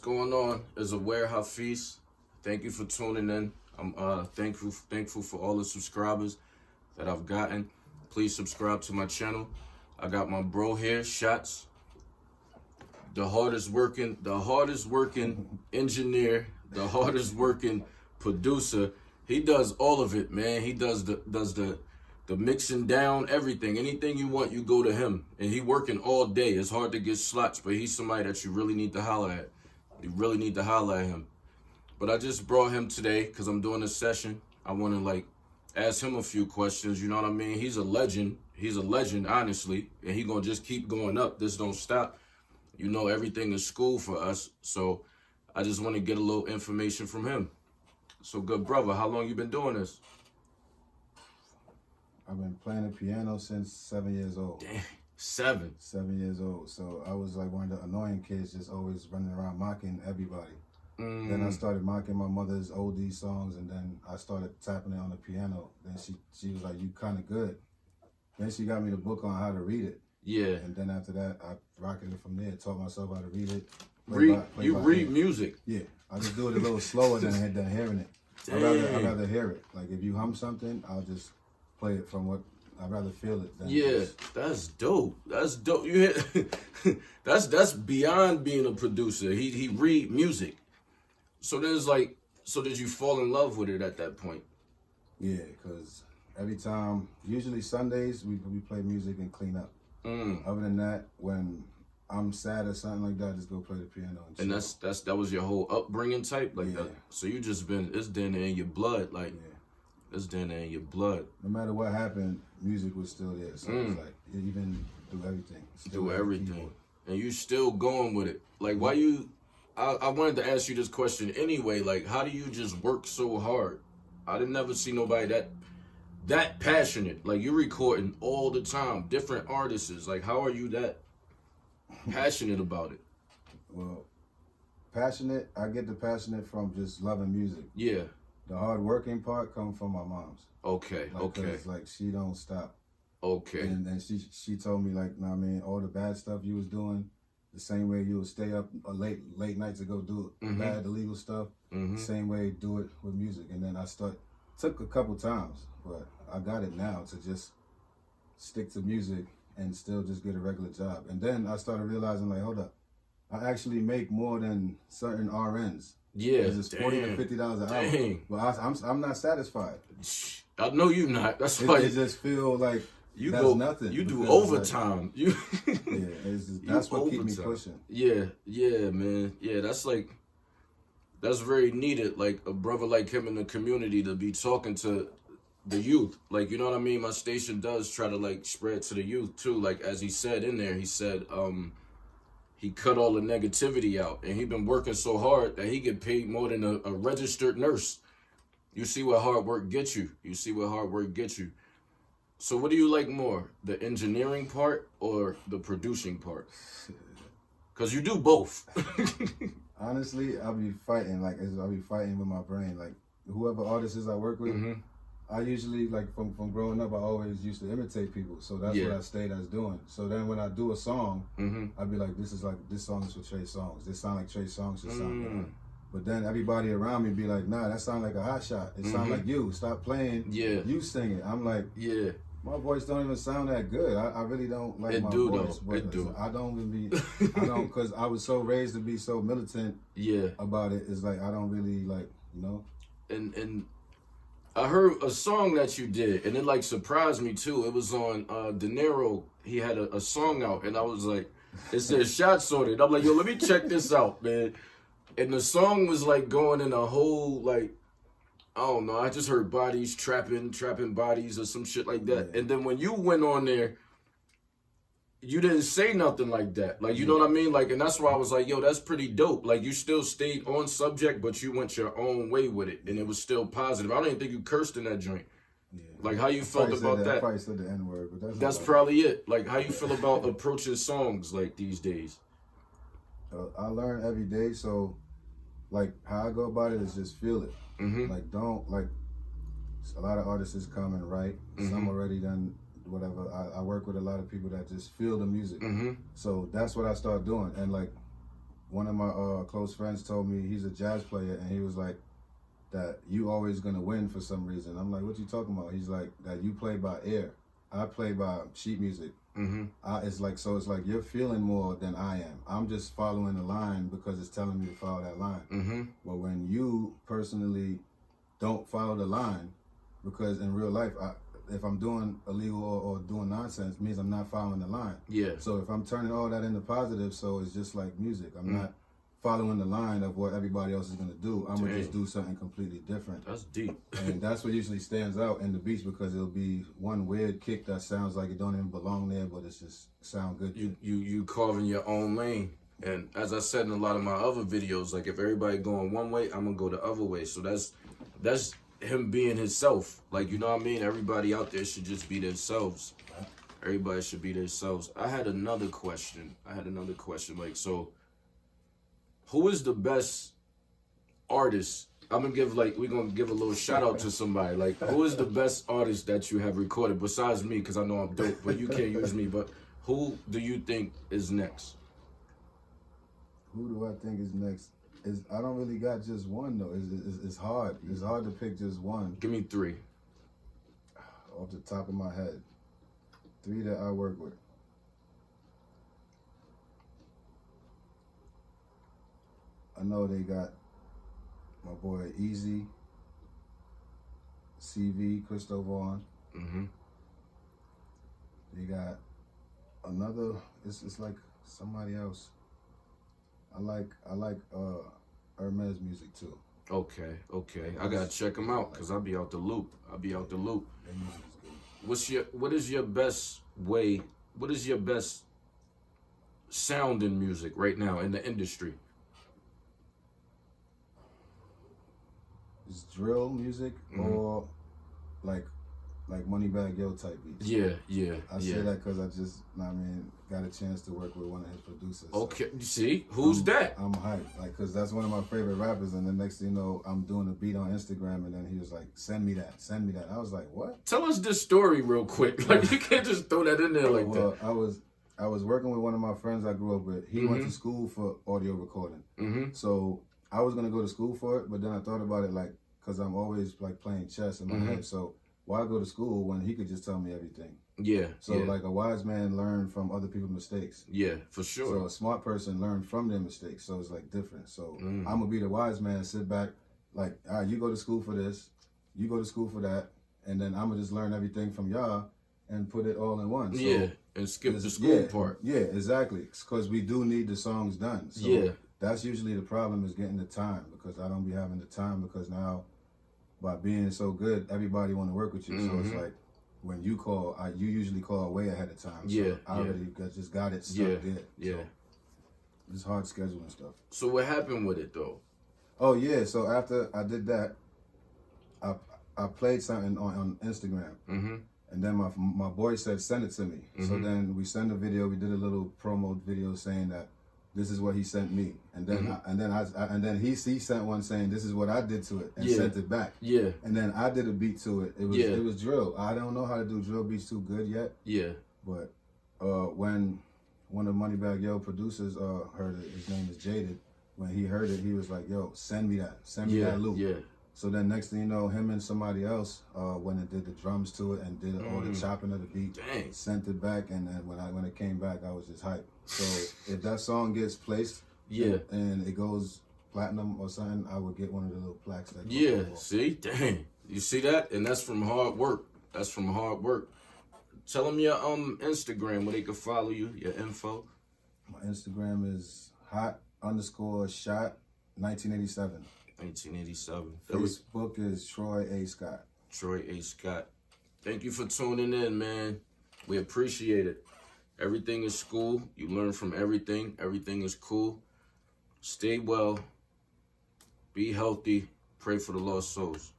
going on? Is Aware Hafiz. Thank you for tuning in. I'm thankful for all the subscribers that I've gotten. Please subscribe to my channel. I got my bro here, Shots, the hardest working engineer, the hardest working producer. He does all of it, man. He does the mixing down, everything. Anything you want, you go to him. And he working all day. It's hard to get slots, but he's somebody that you really need to holler at. You really need to holler at him. But I just brought him today because I'm doing a session. I want to ask him a few questions. You know what I mean? He's a legend. He's a legend, honestly. And he gonna just keep going up. This don't stop. You know, everything is school for us. So I just want to get a little information from him. So good brother, how long you been doing this? I've been playing the piano since 7 years old. Damn, 7? 7 years old. So I was like one of the annoying kids, just always running around mocking everybody. Then I started mocking my mother's oldie songs, and then I started tapping it on the piano. Then she was like, "You kind of good." Then she got me the book on how to read it. Yeah. And then after that, I rocketed from there. Taught myself how to read it. Read music? Yeah. I just do it a little slower than hearing it. I'd rather hear it. Like if you hum something, I'll just play it from what I'd rather feel it than that's dope. That's dope. You hit that's beyond being a producer. He read music. So then it's like, so did you fall in love with it at that point? Yeah, because every time, usually Sundays, we play music and clean up. Other than that, when I'm sad or something like that, I just go play the piano. And that was your whole upbringing type? That. So you just it's down there in your blood, it's down there in your blood. No matter what happened, music was still there. So it's like, even through everything. Through everything. And you still going with it. Like, why you... I wanted to ask you this question anyway. Like, how do you just work so hard? I didn't never see nobody that passionate. Like, you're recording all the time, different artists. Like, how are you that passionate about it? Well, passionate, I get the passionate from just loving music. Yeah. The hard working part comes from my mom's. Okay, okay. Like, she don't stop. Okay. And she told me, like, nah, I mean, all the bad stuff you was doing, the same way you would stay up late nights to go do bad illegal stuff, same way do it with music. And then took a couple times, but I got it now to just stick to music and still just get a regular job. And then I started realizing, like, hold up, I actually make more than certain RNs. Yeah, it's $40 to $50 an hour. But I'm not satisfied. I know you not. That's why it just feel like nothing. You do overtime. That's what keeps me pushing. Yeah, man. Yeah, that's very needed. Like a brother like him in the community to be talking to the youth. Like, you know what I mean? My station does try to spread to the youth too. Like as he said in there, he said he cut all the negativity out, and he been working so hard that he get paid more than a registered nurse. You see what hard work gets you. So what do you like more, the engineering part or the producing part? Because you do both. Honestly, I'll be fighting. I'll be fighting with my brain. Like, whoever artists I work with, I usually, from growing up, I always used to imitate people. So that's what I stayed as doing. So then when I do a song, I'd be like, this song is for Trey Songz. This sound like Trey Songz should sound like that. But then everybody around me be like, nah, that sound like a Hotshot. It sound like you. Stop playing. Yeah. You sing it. I'm like, yeah. My voice don't even sound that good. I really don't like my voice. It do. I don't, because I was so raised to be so militant about it. It's like, I don't really And I heard a song that you did, and it surprised me too. It was on De Niro. He had a song out, and I was like, it said Shots on it. I'm like, yo, let me check this out, man. And the song was going in a whole I don't know, I just heard bodies, trapping bodies or some shit like that. Yeah. And then when you went on there, you didn't say nothing like that. You know what I mean? And that's why I was like, yo, that's pretty dope. You still stayed on subject, but you went your own way with it. And it was still positive. I don't even think you cursed in that joint. Yeah. How you felt about that? I probably said the N-word, but that's probably it. How you feel about approaching songs these days? I learn every day, so how I go about it is just feel it. A lot of artists come and write. Some already done whatever. I work with a lot of people that just feel the music. So that's what I start doing. And one of my close friends told me, he's a jazz player, and he was like, that you always gonna win for some reason. I'm like, what you talking about? He's like, that you play by ear. I play by sheet music. It's like you're feeling more than I am. I'm just following the line because it's telling me to follow that line. But when you personally don't follow the line, because in real life, if I'm doing illegal or doing nonsense, it means I'm not following the line. Yeah. So if I'm turning all that into positive, so it's just like music. I'm not following the line of what everybody else is gonna do. I'm gonna just do something completely different. That's deep. And that's what usually stands out in the beats, because it'll be one weird kick that sounds like it don't even belong there, but it's just sound good. You carving your own lane. And as I said in a lot of my other videos, like if everybody going one way, I'm gonna go the other way. So that's him being himself. Like, you know what I mean? Everybody out there should just be themselves. Everybody should be themselves. I had another question. Like, so who is the best artist? We're gonna give a little shout out to somebody. Like, who is the best artist that you have recorded besides me? Because I know I'm dope, but you can't use me. But who do you think is next? Who do I think is next? I don't really got just one though. It's hard. It's hard to pick just one. Give me 3. Off the top of my head, 3 that I work with. I know they got my boy Easy, CV, Christo Vaughn. They got another. It's like somebody else. I like Hermes music too. Okay. I gotta check them out because I'll be out the loop. Their music is good. What is your best sound in music right now in the industry? It's drill music or like Moneybagg Yo type beats. Yeah. I say that because got a chance to work with one of his producers. Okay, you see, who's that? I'm hyped, because that's one of my favorite rappers, and the next thing you know, I'm doing a beat on Instagram, and then he was like, send me that. I was like, what? Tell us this story real quick. Like, you can't just throw that in there like that. I was working with one of my friends I grew up with. He went to school for audio recording. So I was going to go to school for it, but then I thought about it, like, because I'm always like playing chess in my head. So why go to school when he could just tell me everything? Yeah. So like a wise man learned from other people's mistakes. Yeah, for sure. So a smart person learned from their mistakes. So it's like different. So I'm gonna be the wise man, sit back, like, all right, you go to school for this, you go to school for that, and then I'm gonna just learn everything from y'all and put it all in one. So and skip the school part. Yeah, exactly. Because we do need the songs done. So that's usually the problem, is getting the time, because I don't be having the time, because now by being so good, everybody want to work with you. So it's like, when you call, you usually call way ahead of time. So I already just got it stuck there. Yeah. So it's hard scheduling stuff. So what happened with it though? Oh yeah, so after I did that, I played something on Instagram. And then my boy said, send it to me. So then we sent a video, we did a little promo video saying that this is what he sent me. And then he sent one saying this is what I did to it, and sent it back. Yeah. And then I did a beat to it. It was drill. I don't know how to do drill beats too good yet. Yeah. But when one of Moneybagg Yo producers heard it, his name is Jaded, when he heard it, he was like, yo, send me that. Send me that loop. Yeah. So then next thing you know, him and somebody else went and did the drums to it and did all the chopping of the beat. Dang. Sent it back, and then when it came back, I was just hyped. So if that song gets placed and it goes platinum or something, I would get one of the little plaques that go see? Dang. You see that? And that's from hard work. Tell them your Instagram where they can follow you, your info. My Instagram is hot_shot 1987. 1987. Facebook is Troy A. Scott. Troy A. Scott. Thank you for tuning in, man. We appreciate it. Everything is cool. You learn from everything. Everything is cool. Stay well. Be healthy. Pray for the lost souls.